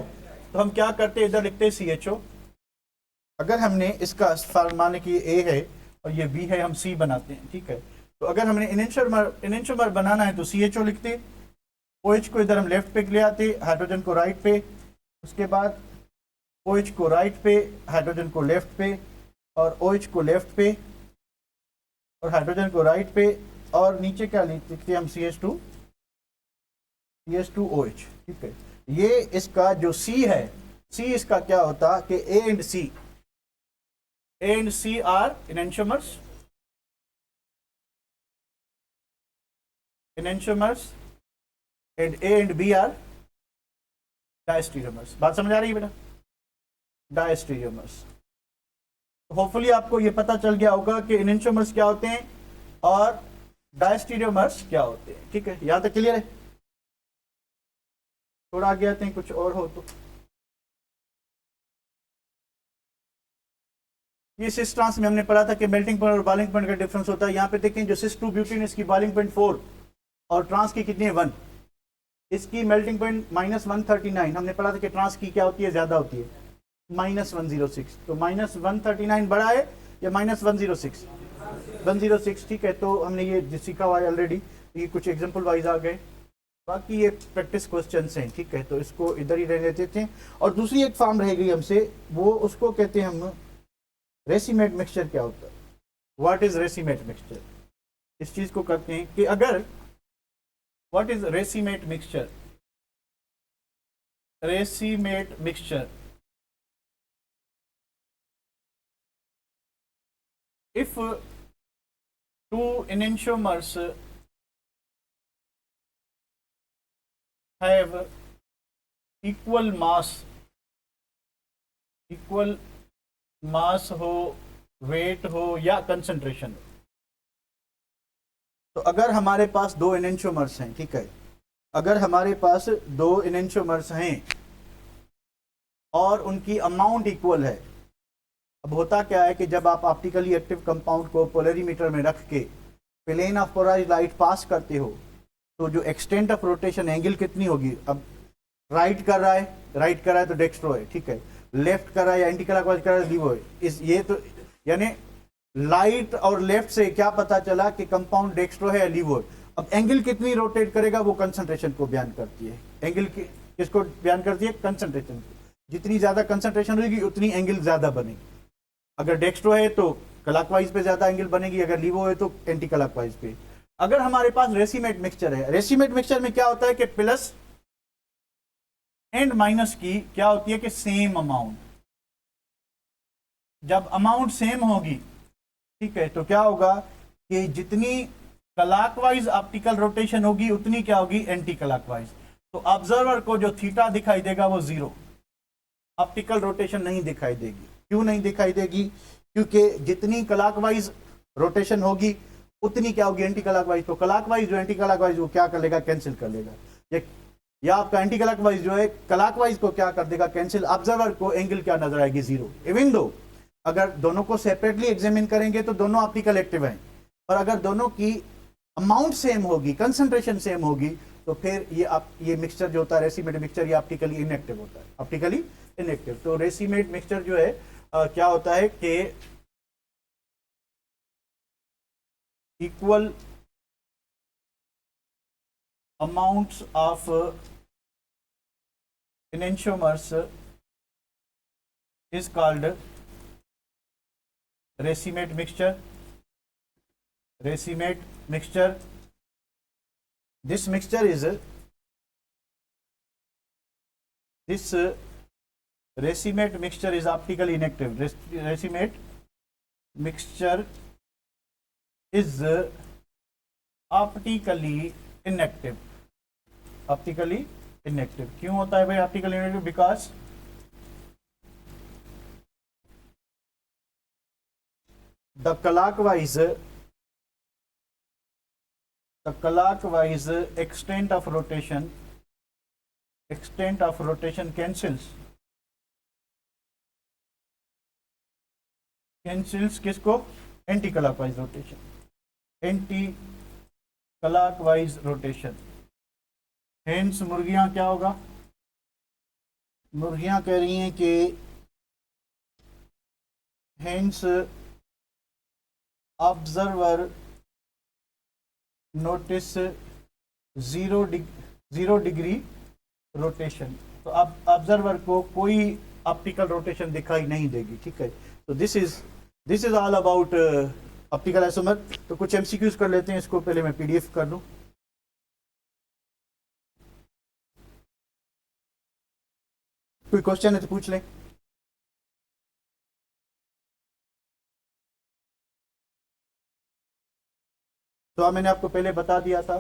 तो हम क्या करते, इधर लिखते CHO। अगर हमने इसका माने कि A है और ये B है, हम C बनाते हैं, ठीक है। तो अगर हमने इनेंशियोमर बनाना है तो CHO लिखते, OH को इधर हम लेफ्ट पे ले आते, हाइड्रोजन को राइट पे, उसके बाद OH को राइट पे, हाइड्रोजन को लेफ्ट पे, और OH को लेफ्ट पे और हाइड्रोजन को राइट पे, और नीचे क्या लिखते हैं हम, CH2OH, ठीक है। ये इसका जो C है, C इसका क्या होता कि A and C are enantiomers and A and B are diastereomers. बात समझ आ रही है बेटा, डायस्टेरियोमर्स। होपफुली आपको ये पता चल गया होगा कि इनेंशियोमर्स क्या होते हैं और डायस्टेरियोमर्स क्या होते हैं, ठीक है। यहां तक क्लियर है? थोड़ा आगे आते हैं, कुछ और हो तो। ये सिस ट्रांस में हमने पढ़ा था कि मेल्टिंग पॉइंट और बॉइलिंग पॉइंट का डिफरेंस होता है। यहाँ पे देखें जो सिस 2 ब्यूटेन, इसकी बॉइलिंग पॉइंट 4 और ट्रांस की कितनी है 1, इसकी मेल्टिंग पॉइंट -139। हमने पढ़ा था कि ट्रांस की क्या होती है, ज्यादा होती है, -106। तो -139 बड़ा है या -106? 106, ठीक है। तो हमने ये सीखा हुआ है ऑलरेडी, ये कुछ एग्जाम्पल वाइज आ गए, बाकी ये प्रैक्टिस क्वेश्चंस हैं, ठीक है। तो इसको इधर ही रहने देते हैं। और दूसरी एक फॉर्म रह गई हमसे, वो उसको कहते हैं हम रेसिमेट मिक्सचर। क्या होता है, व्हाट इज रेसिमेट मिक्सचर? इस चीज को करते हैं कि अगर what is racemate mixture, racemate mixture if two enantiomers have equal mass हो, वेट हो या कंसंट्रेशन हो। तो अगर हमारे पास दो एनेंशियोमर्स हैं, ठीक है, अगर हमारे पास दो एनेंशियोमर्स हैं और उनकी अमाउंट इक्वल है। अब होता क्या है कि जब आप ऑप्टिकली एक्टिव कंपाउंड को पोलरीमीटर में रख के plane of polarized light pass करते हो तो जो एक्सटेंट ऑफ रोटेशन एंगल कितनी होगी। अब राइट कर रहा है तो डेक्स्ट्रो है, ठीक है, लेफ्ट कर रहा है या एंटी क्लॉकवाइज कर रहा है लीवो है। इस ये तो यानी लाइट और लेफ्ट से क्या पता चला कि कंपाउंड डेक्स्ट्रो है या लीवो है। अब एंगल कितनी रोटेट करेगा वो कंसंट्रेशन को बयान करती है। एंगल किसको बयान करती है, कंसंट्रेशन को। जितनी ज्यादा कंसंट्रेशन होगी उतनी एंगल ज्यादा बनेगी। अगर डेक्स्ट्रो है तो क्लॉकवाइज पे ज्यादा एंगल बनेगी, अगर लीवो है तो एंटी क्लॉकवाइज पे। अगर हमारे पास रेसिमेट मिक्सचर है, रेसिमेट मिक्सचर में क्या होता है कि प्लस एंड माइनस की क्या होती है कि सेम अमाउंट। जब अमाउंट सेम होगी, ठीक है, तो क्या होगा कि जितनी क्लॉकवाइज ऑप्टिकल रोटेशन होगी उतनी क्या होगी, एंटी क्लॉकवाइज। तो ऑब्जर्वर को जो थीटा दिखाई देगा वो 0, ऑप्टिकल रोटेशन नहीं दिखाई देगी। क्यों नहीं दिखाई देगी? क्योंकि जितनी क्लॉकवाइज रोटेशन होगी उतनी क्या होगी, एंटी क्लॉकवाइज। तो क्लॉकवाइज जो एंटी क्लॉकवाइज वो क्या कर लेगा, कैंसिल कर लेगा। या आपका एंटी क्लॉकवाइज जो है क्लॉकवाइज को क्या कर देगा, कैंसिल। ऑब्जर्वर को एंगल क्या नजर आएगी, 0। इवन दो अगर दोनों को सेपरेटली एग्जामिन करेंगे तो दोनों ऑप्टिकल एक्टिव हैं, और अगर दोनों की अमाउंट सेम होगी, कंसंट्रेशन सेम होगी, तो फिर ये मिक्सचर जो होता है रेसिमेट मिक्सचर, ये ऑप्टिकली इनएक्टिव होता है, ऑप्टिकली इनएक्टिव। तो रेसिमेट मिक्सचर जो है क्या होता है कि equal amounts of enantiomers is called racemate mixture. Racemate mixture. This mixture is racemate mixture is optically inactive. Racemate mixture is optically inactive. Optically inactive क्यों होता है भाई optically inactive? Because the clockwise extent of rotation cancels किसको? Anti clockwise rotation. हेंस मुर्गियां क्या होगा? मुर्गियां कह रही हैं कि hence observer notice 0 degree rotation. तो अब ऑब्जर्वर को कोई ऑप्टिकल रोटेशन दिखाई नहीं देगी. ठीक है, तो this is all about optical isomer. तो कुछ एमसीक्यूज कर लेते हैं. इसको पहले मैं पीडीएफ कर लूं. कोई क्वेश्चन है तो पूछ लें. तो मैंने आपको पहले बता दिया था,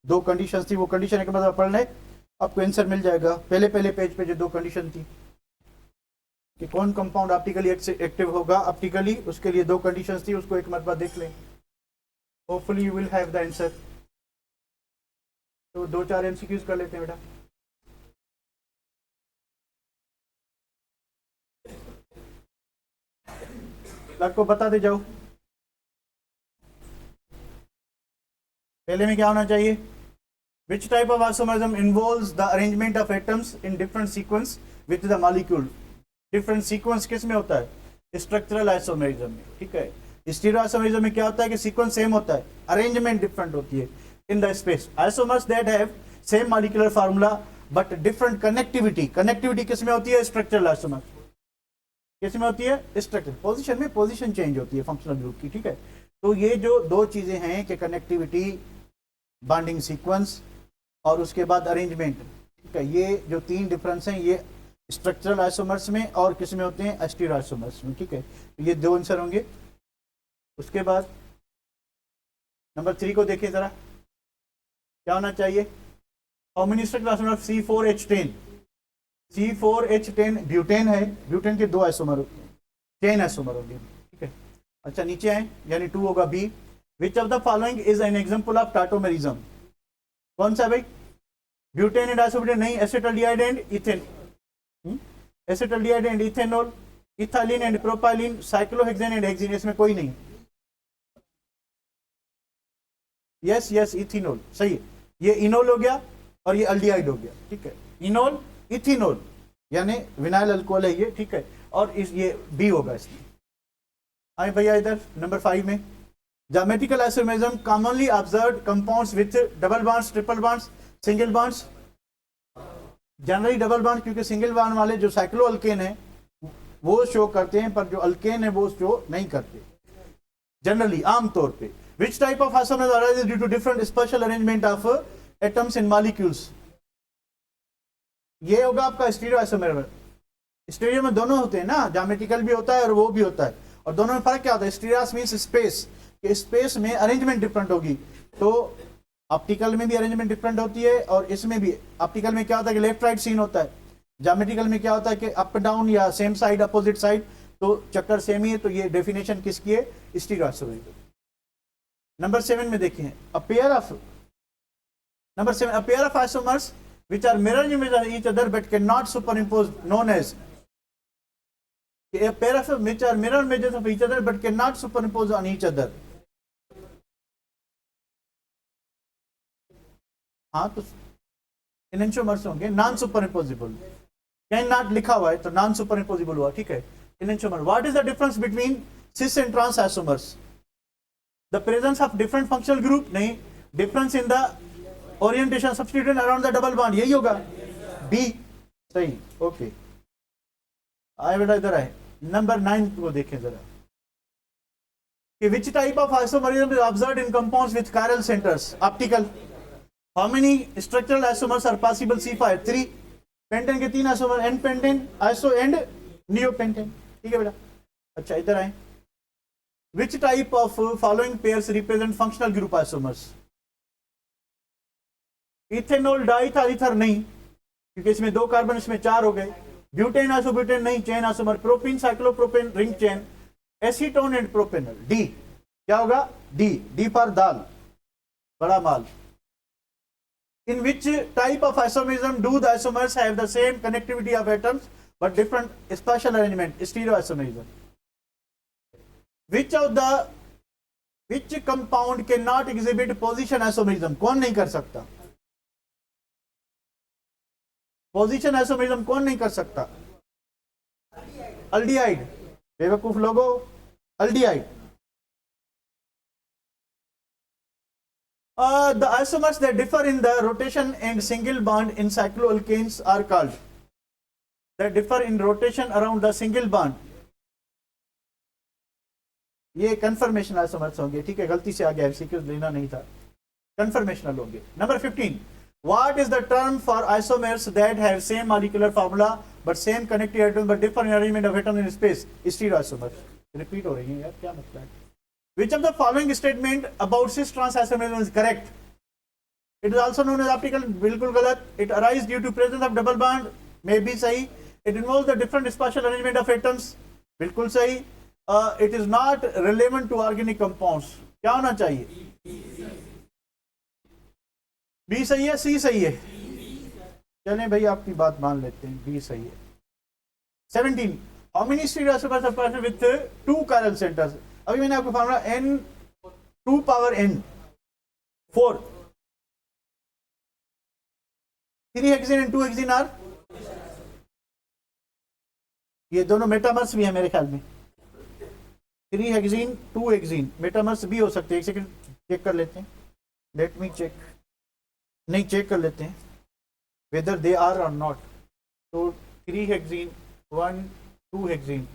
दो कंडीशंस थी. वो कंडीशन एक मतलब पढ़ लें, आपको आंसर मिल जाएगा. पहले पेज पे जो दो कंडीशन थी कि कौन कंपाउंड ऑप्टिकली एक्टिव होगा ऑप्टिकली, उसके लिए दो कंडीशंस थी. उसको एक मरतबा देख लें. Hopefully you will have the answer. तो 2-4 एमसीक्यूज कर लेते हैं बेटा. आपको बताते जाओ. पहले में क्या होना चाहिए? Which type of isomerism involves the arrangement of atoms in different sequence with the molecule? Different sequence किस में होता है? Structural isomerism में. ठीक है. Stereo isomerism में क्या होता है कि sequence same होता है, arrangement different होती है in the space. Isomers that have same molecular formula but different connectivity. Connectivity किस में होती है? Structural isomer. किस में होती है? Structural. Position में position change होती है functional group की. ठीक है. तो ये जो दो चीजें हैं कि connectivity, bonding sequence और उसके बाद अरेंजमेंट. ठीक है, ये जो तीन डिफरेंस हैं ये स्ट्रक्चरल आइसोमर्स में और किस में होते हैं? स्टीरियो आइसोमर्स में. ठीक है, तो ये दो आंसर होंगे. उसके बाद नंबर 3 को देखिए जरा. क्या होना चाहिए? How many structural isomer? C4H10. C4H10 butane है. ब्यूटेन के दो आइसोमर होते हैं, 10 आइसोमर होंगे. ठीक है. अच्छा, नीचे आए, यानी 2 होगा. B, which of the following is an example of tautomerism? कौन सा भाई? ब्यूटेन एंड आइसोब्यूटेन नहीं. Acetaldehyde and ethane. Acetaldehyde and ethanol, ethylene and propylene, cyclohexane and hexane. इसमें कोई नहीं. यस इथेनॉल सही है. ये इनोल हो गया और ये अल्डिहाइड हो गया. ठीक है, इनोल इथेनॉल यानी विनाइल अल्कोहल है ये. ठीक है, और ये बी होगा इसमें. आए भैया इधर नंबर 5 में. Geometrical isomerism commonly observed compounds with double bonds, triple bonds, single bonds. Generally double bond, क्योंकि सिंगल बॉन्ड वाले जो साइक्लो अल्केन है वो शो करते हैं, पर जो अल्केन है वो शो नहीं करते जनरली, आमतौर पे. Which type of isomer arises due to different spatial arrangement of atoms in molecules? ये होगा आपका स्टीरियो आइसोमर. स्टीरियो में दोनों होते हैं ना, ज्योमेट्रिकल भी होता है और वो भी होता है. और दोनों में फर्क क्या होता है? स्टीरियस मींस स्पेस, कि स्पेस में अरेंजमेंट डिफरेंट होगी. तो ऑप्टिकल में भी अरेंजमेंट डिफरेंट होती है और इसमें भी. ऑप्टिकल में क्या होता है कि लेफ्ट राइट सीन होता है. ज्योमेट्रिकल में क्या होता है कि अप डाउन या सेम साइड अपोजिट साइड. तो चक्कर सेम ही है. तो ये डेफिनेशन किसकी है? Stereo isomer. नंबर 7 में देखिए. Number 7, a pair of isomers which are mirror image of each other but cannot superimpose, known as. A pair of which are mirror images of each other but cannot superimpose on each other. हाँ, तो इनएंशोमर्स होंगे. नॉन सुपरइम्पोजिबल. कैन नॉट लिखा हुआ है तो नॉन सुपरइम्पोजिबल हुआ. ठीक है, enantiomer. What is the difference between cis and trans isomers? The presence of different functional group. नहीं, difference in the orientation substitution around the double bond. यही होगा. बी सही. ओके, आए बेटा इधर आए. नंबर 9 को देखें जरा. Which type of isomerism is observed in compounds with chiral centers? Optical. How many structural isomers are possible? C5. 3. Pentane के 3 isomer, N pentane, iso and neopentane. ठीक है बेटा। अच्छा इधर आए, which type of following pairs represent functional group isomers? Ethanol diethyl ether नहीं, क्योंकि इसमें 2 कार्बन, इसमें 4 हो गए। ब्यूटेन आइसोब्यूटेन नहीं, chain isomer. Propene cyclopropane ring chain. Acetone and propanal, D. क्या होगा? डी। डी फॉर दाल, बड़ा माल। In which type of isomerism do the isomers have the same connectivity of atoms but different spatial arrangement? Stereoisomerism. Which compound cannot exhibit position isomerism? कौन नहीं कर सकता? पोजीशन आइसोमेरिज्म कौन नहीं कर सकता? अल्डिहाइड। बेवकूफ लोगो, aldehyde. The isomers that differ in the rotation and single bond in cycloalkanes are called, that differ in rotation around the single bond, ये कन्फर्मेशन आइसोमर्स होंगे। ठीक है, गलती से आ गया, एमसीक्यूज लेना नहीं था, कन्फर्मेशनल होंगे। Number 15, what is the term for isomers that have same molecular formula but same connected atoms but different arrangement of atoms in space? Stereoisomers। Repeat हो रही है यार, क्या मतलब है? Which of the following statement about cis trans isomerism is correct? It is also known as optical, बिल्कुल गलत। It arises due to presence of double bond, may be सही। It involves the different spatial arrangement of atoms, बिल्कुल सही। It is not relevant to organic compounds, क्या होना चाहिए? बी सही है, सी सही है? चलें भाई आपकी बात मान लेते हैं, बी सही है। 17, how many stereoisomers are present with 2 chiral centers? अभी मैंने आपको formula n 2 power n 4, 3 hexane and 2 hexane are, ये दोनों मेटामर्स भी है मेरे ख्याल में। 3 हेक्सेन 2 हेक्सेन मेटामर्स भी हो सकते हैं। एक सेकंड चेक कर लेते हैं, लेट मी चेक, नहीं चेक कर लेते हैं वेदर दे आर और नॉट। तो 3 हेक्सेन 1 2 हेक्सेन,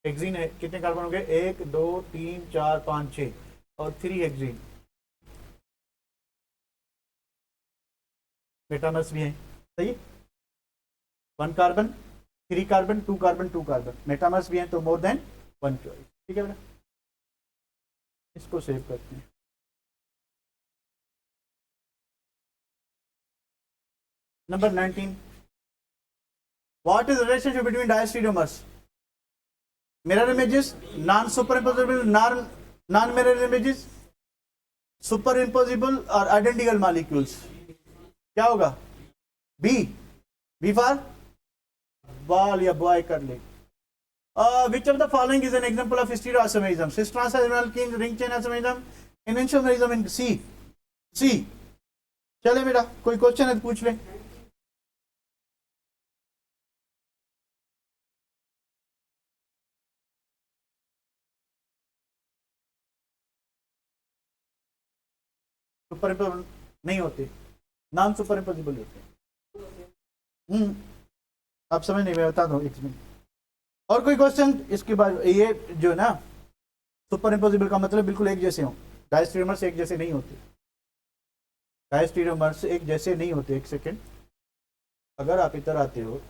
हेक्सेन है, कितने कार्बन हो गए? 1 2 3 4 5 6 और 3 हेक्सेन। मेटामर्स भी हैं, सही। 1 carbon 3 carbon 2 carbon 2 carbon, metamers भी हैं तो मोर देन 1 चॉइस। ठीक है बेटा, इसको सेव करते हैं। Number 19, what is relationship between diastereomers? Mirror images, non super imposable, non mirror images, super imposable और आइडेंटिकल मॉलिक्यूल्स। क्या होगा? बी। बी फॉर बॉल या बॉय कर ले। Which of the following is an example of stereoisomerism? Cis trans alkenes, ring chain isomerism, enantiomerism in C। C। चले बेटा, कोई क्वेश्चन है तो पूछ ले। सुपर इम्पोजिबल नहीं होते, नॉन सुपर इम्पोजिबल होते। आप समझ नहीं, मैं बता दो एक मिनट। और कोई क्वेश्चन इसके बाद? ये जो है ना सुपर इम्पोजिबल का मतलब बिल्कुल एक जैसे हो, डायस्टेरियोमर्स एक जैसे नहीं होते, डायस्टेरियोमर्स एक जैसे नहीं होते। एक सेकेंड, अगर आप इधर आते हो,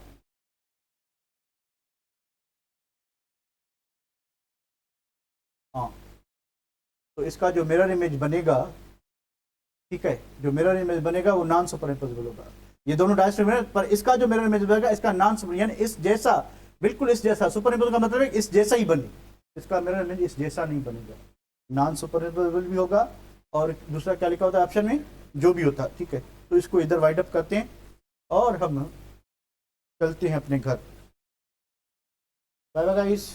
हाँ, तो इसका जो मिरर इमेज बनेगा, ठीक है, जो मिरर इमेज बनेगा वो नॉन सुपर इम्पोजिबल होगा। ये दोनों डायस्टेरियोमर्स, पर इसका जो मिरर इमेज बनेगा इसका नॉन सुपर, यानी इस जैसा, बिल्कुल इस जैसा। सुपर इम्पोजिबल का मतलब है इस जैसा ही बने, इसका मिरर इमेज इस जैसा नहीं बनेगा। नॉन सुपर इम्पोजिबल भी होगा, और दूसरा क्या लिखा होता है ऑप्शन में? जो भी होता। ठीक है, तो इसको इधर वाइड अप करते हैं और हम चलते हैं अपने घर। Bye bye guys.